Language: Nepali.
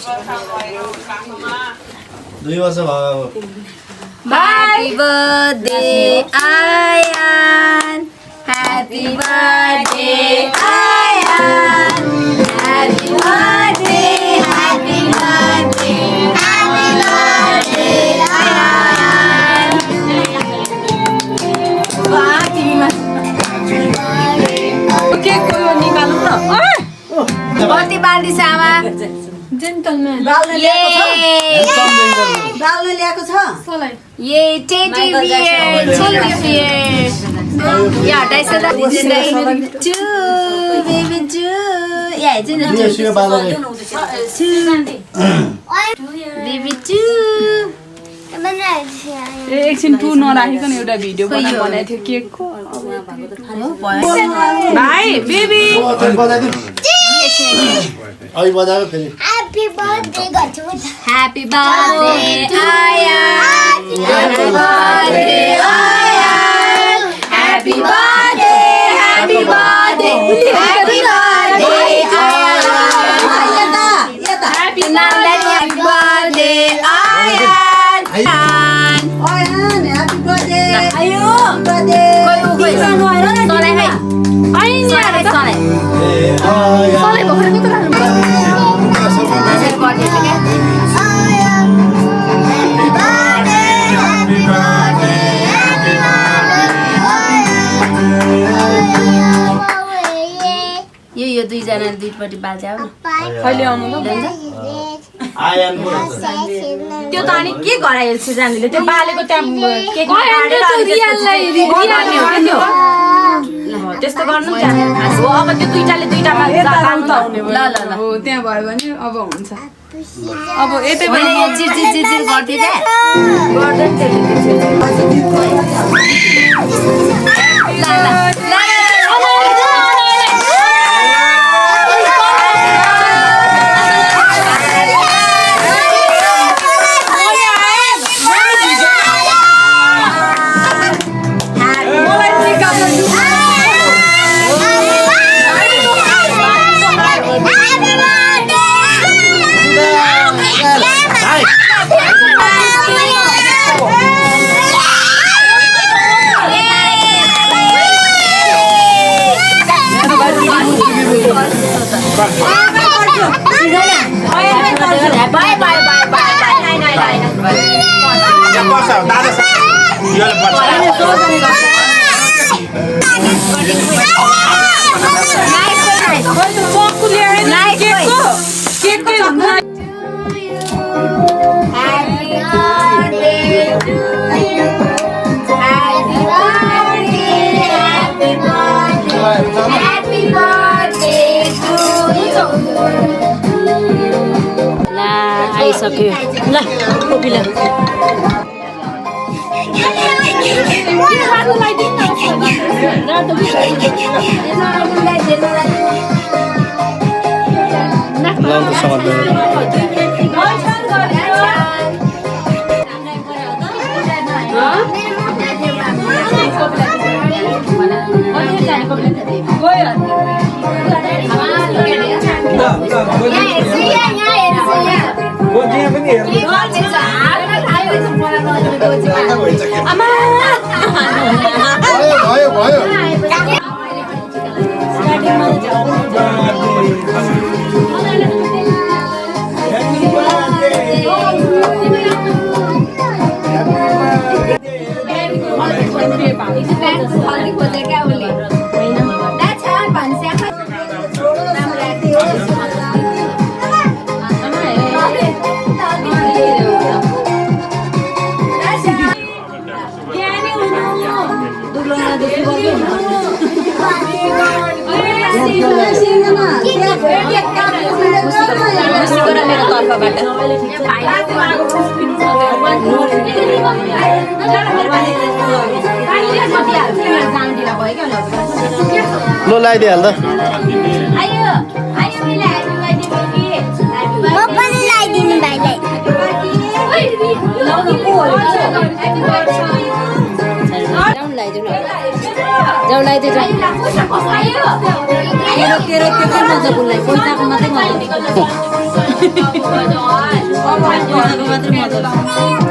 2 वर्ष भयो Happy birthday Ayan Happy birthday Ayan Happy birthday Happy birthday Happy birthday Ayan Wah tiba Oke koyo nikalum न बत्ती बाल्दी सामा जेन्टलम्यान बाल्न ल्याएको छ ये टेडी बियर या हटाइस दा बेबी जु या चाहिँ बेबी जु एकछिन टु नराखिकन एउटा भिडियो बनाएको थियो केकको भाइ बेबी आई बजायो फेरि Happy birthday गर्छु Happy birthday Ayan Happy birthday Ayan Happy birthday Happy birthday Happy birthday Ayan Happy birthday Ayan Happy birthday Ayo birthday Soleh hai Ai ni ada Soleh Soleh bukan aku terlalu यो दुईजना दुईपट्टि बाल्छ अब कहिले आउनु त आयन त्यो त अनि के गरायो सुजानले त्यो बालेको त्यहाँ केक त्यस्तो गर्नु हो अब त्यो दुईटाले दुईटामा ल ल ल हो त्यहाँ भयो भने अब हुन्छ अब यतै मैले यो चिर गर्थे क्या गर्दैन आइसक्यो ल कोपिला लो लगाइदिइहाल त के मजा बोल्दै कोही मात्रै मात्रै मजा